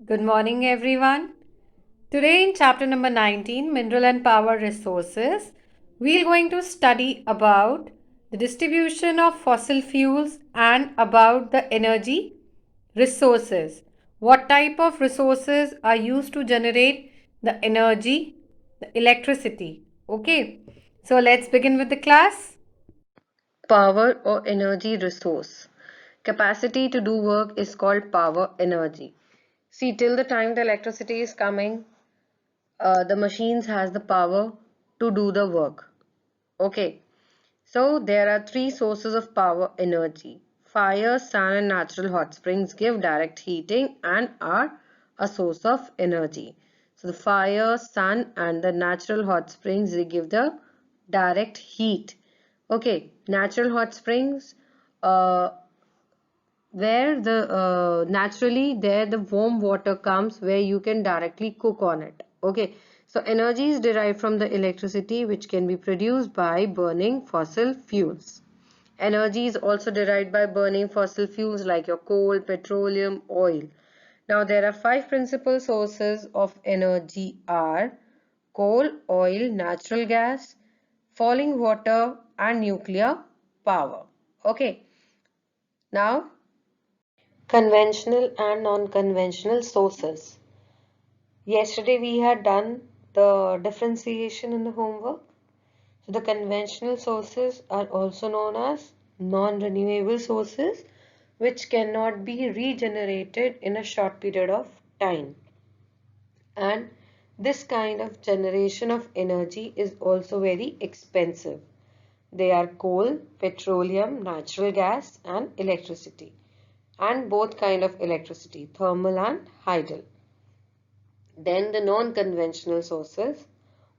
Good morning, everyone. Today, in chapter number 19, Mineral and Power Resources, we are going to study about the distribution of fossil fuels and about the energy resources. What type of resources are used to generate the energy, the electricity? Okay, so let's begin with the class. Power or energy resource. Capacity to do work is called power energy. See, till the time the electricity is coming, the machines has the power to do the work. Okay, so there are three sources of power energy. Fire, sun and natural hot springs give direct heating and are a source of energy. So the fire, sun and the natural hot springs, they give the direct heat. Okay, natural hot springs, uh, where the naturally there the warm water comes where you can directly cook on it. Okay, so energy is derived from the electricity which can be produced by burning fossil fuels. Energy is also derived by burning fossil fuels like your coal, petroleum, oil. Now there are five principal sources of energy are coal, oil, natural gas, falling water and nuclear power. Okay, now conventional and non-conventional sources. Yesterday we had done the differentiation in the homework. So the conventional sources are also known as non-renewable sources which cannot be regenerated in a short period of time. And this kind of generation of energy is also very expensive. They are coal, petroleum, natural gas and electricity, and both kind of electricity, thermal and hydel. Then the non-conventional sources,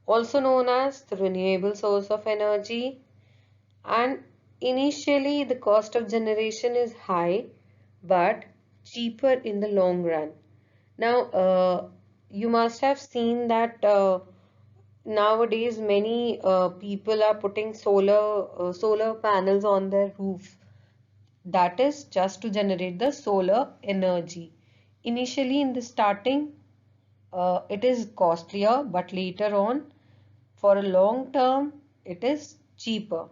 also known as the renewable source of energy, and initially the cost of generation is high but cheaper in the long run. Now, you must have seen that nowadays many people are putting solar panels on their roof. That is just to generate the solar energy. Initially, in the starting, it is costlier, but later on, for a long term, it is cheaper.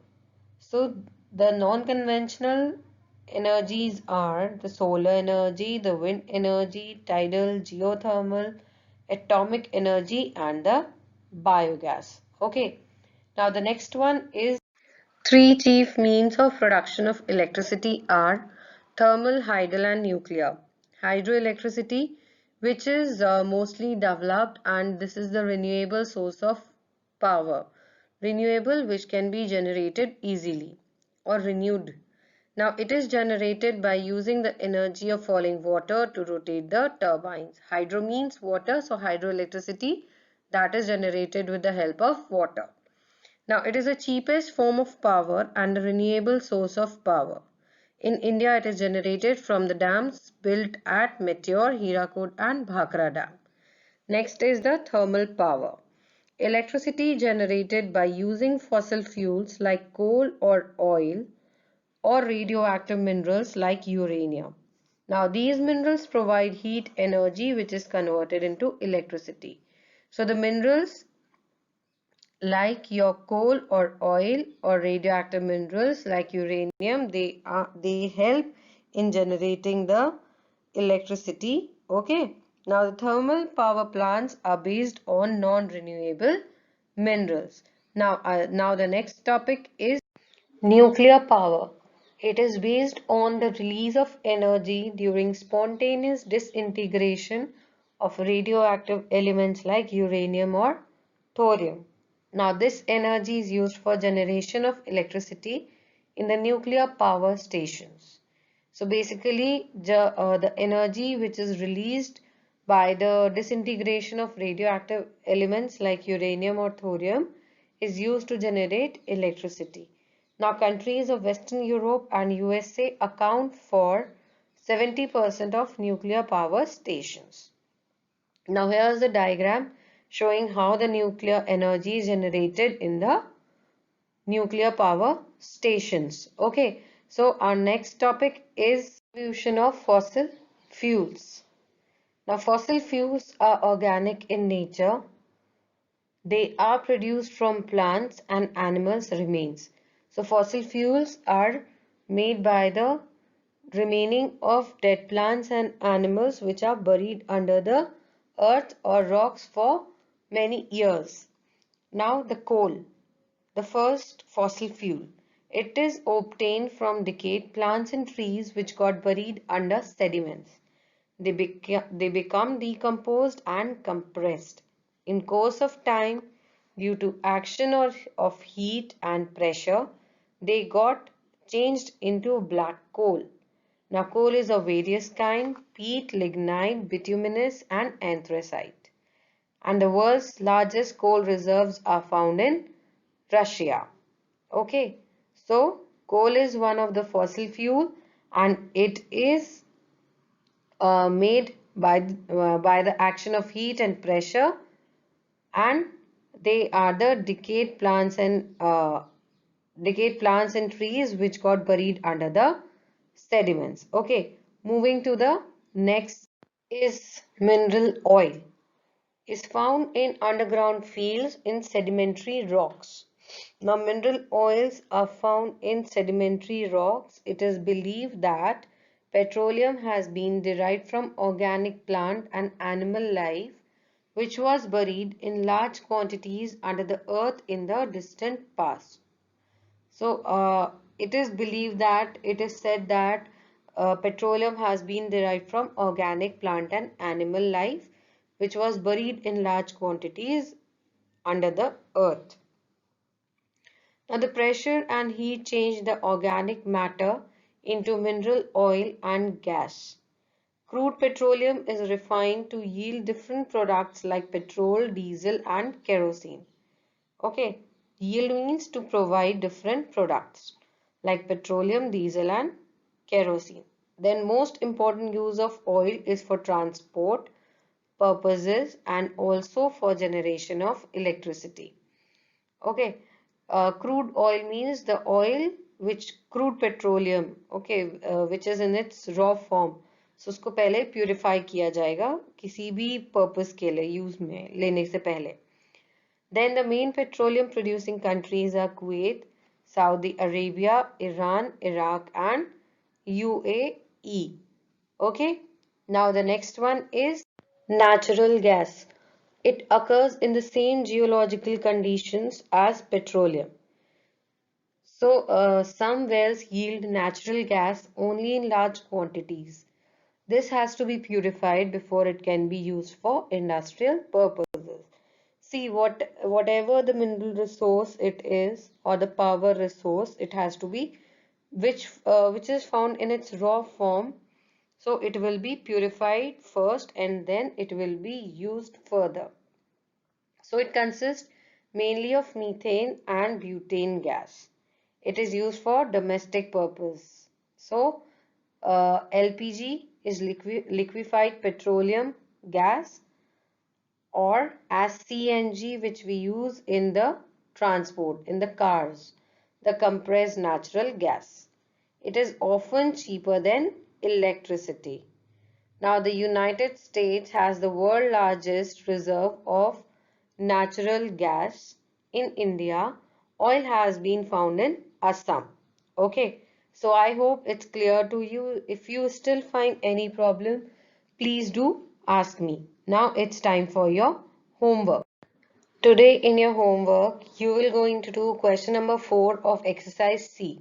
So, the non-conventional energies are the solar energy, the wind energy, tidal, geothermal, atomic energy, and the biogas. Okay, now the next one is three chief means of production of electricity are thermal, hydel and nuclear. Hydroelectricity, which is mostly developed, and this is the renewable source of power. Renewable which can be generated easily or renewed. Now it is generated by using the energy of falling water to rotate the turbines. Hydro means water, so hydroelectricity that is generated with the help of water. Now, it is the cheapest form of power and a renewable source of power. In India, it is generated from the dams built at Meteor, Hirakud and Bhakra Dam. Next is the thermal power. Electricity generated by using fossil fuels like coal or oil or radioactive minerals like uranium. Now, these minerals provide heat energy which is converted into electricity. So, the minerals like your coal or oil or radioactive minerals like uranium, they help in generating the electricity. Okay, now the thermal power plants are based on non-renewable minerals. Now the next topic is nuclear power. It is based on the release of energy during spontaneous disintegration of radioactive elements like uranium or thorium. Now, this energy is used for generation of electricity in the nuclear power stations. So, basically, the energy which is released by the disintegration of radioactive elements like uranium or thorium is used to generate electricity. Now, countries of Western Europe and USA account for 70% of nuclear power stations. Now, here's the diagram showing how the nuclear energy is generated in the nuclear power stations. Okay, so our next topic is distribution of fossil fuels. Now, fossil fuels are organic in nature. They are produced from plants and animals' remains. So, fossil fuels are made by the remaining of dead plants and animals which are buried under the earth or rocks for many years. Now, the coal, the first fossil fuel. It is obtained from decayed plants and trees which got buried under sediments. They become decomposed and compressed. In course of time, due to action of heat and pressure, they got changed into black coal. Now, coal is of various kind: peat, lignite, bituminous, and anthracite. And the world's largest coal reserves are found in Russia. Okay, so coal is one of the fossil fuel, and it is made by the action of heat and pressure, and they are the decayed plants and trees which got buried under the sediments. Okay, moving to the next is mineral oil. Is found in underground fields in sedimentary rocks. Now, mineral oils are found in sedimentary rocks. It is believed that petroleum has been derived from organic plant and animal life, which was buried in large quantities under the earth in the distant past. So, it is believed that it is said that petroleum has been derived from organic plant and animal life, which was buried in large quantities under the earth. Now, the pressure and heat change the organic matter into mineral oil and gas. Crude petroleum is refined to yield different products like petrol, diesel, and kerosene. Okay, yield means to provide different products like petroleum, diesel, and kerosene. Then, most important use of oil is for transport purposes and also for generation of electricity. Okay, crude oil means the oil which crude petroleum, okay, which is in its raw form. So उसको पहले purify किया जाएगा किसी भी purpose के लिए use में लेने से पहले. Then the main petroleum producing countries are Kuwait, Saudi Arabia, Iran, Iraq, and UAE. Okay, now the next one is natural gas. It occurs in the same geological conditions as petroleum. So, some wells yield natural gas only in large quantities. This has to be purified before it can be used for industrial purposes. See, whatever the mineral resource it is or the power resource, it has to be which is found in its raw form. So it will be purified first and then it will be used further. So it consists mainly of methane and butane gas. It is used for domestic purpose. So LPG is liquefied petroleum gas, or as CNG, which we use in the transport, in the cars, the compressed natural gas. It is often cheaper than electricity. Now, the United States has the world's largest reserve of natural gas. In India, oil has been found in Assam. Okay, so I hope it's clear to you. If you still find any problem, please do ask me. Now it's time for your homework. Today in your homework, you will going to do question number 4 of exercise C.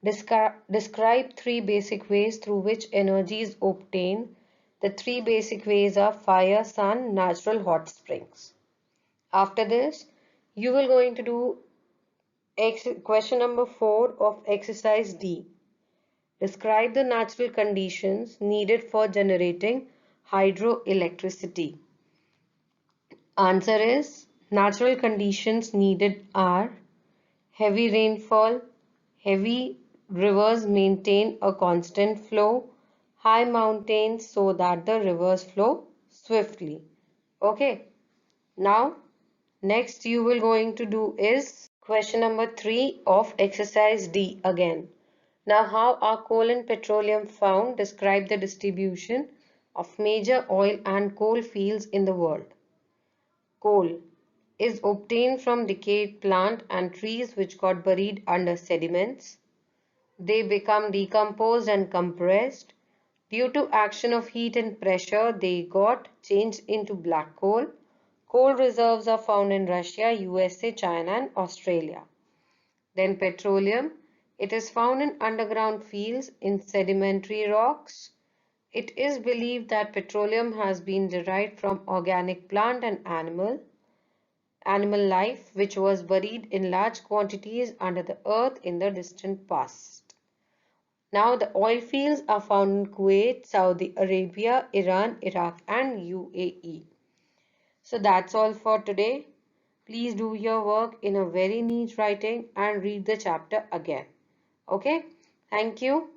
Describe 3 basic ways through which energy is obtained. The 3 basic ways are fire, sun, natural hot springs. After this, you will going to do question number 4 of exercise D. Describe the natural conditions needed for generating hydroelectricity. Answer is, natural conditions needed are heavy rainfall, heavy rivers maintain a constant flow, high mountains so that the rivers flow swiftly. Okay, now next you will going to do is question number 3 of exercise D again. Now, how are coal and petroleum found? Describe the distribution. of major oil and coal fields in the world. Coal is obtained from decayed plant and trees which got buried under sediments. They become decomposed and compressed. Due to action of heat and pressure, they got changed into black coal. Coal reserves are found in Russia, USA, China, and Australia. Then petroleum. It is found in underground fields in sedimentary rocks. It is believed that petroleum has been derived from organic plant and animal life which was buried in large quantities under the earth in the distant past. Now the oil fields are found in Kuwait, Saudi Arabia, Iran, Iraq and UAE. So that's all for today. Please do your work in a very neat writing and read the chapter again. Okay, thank you.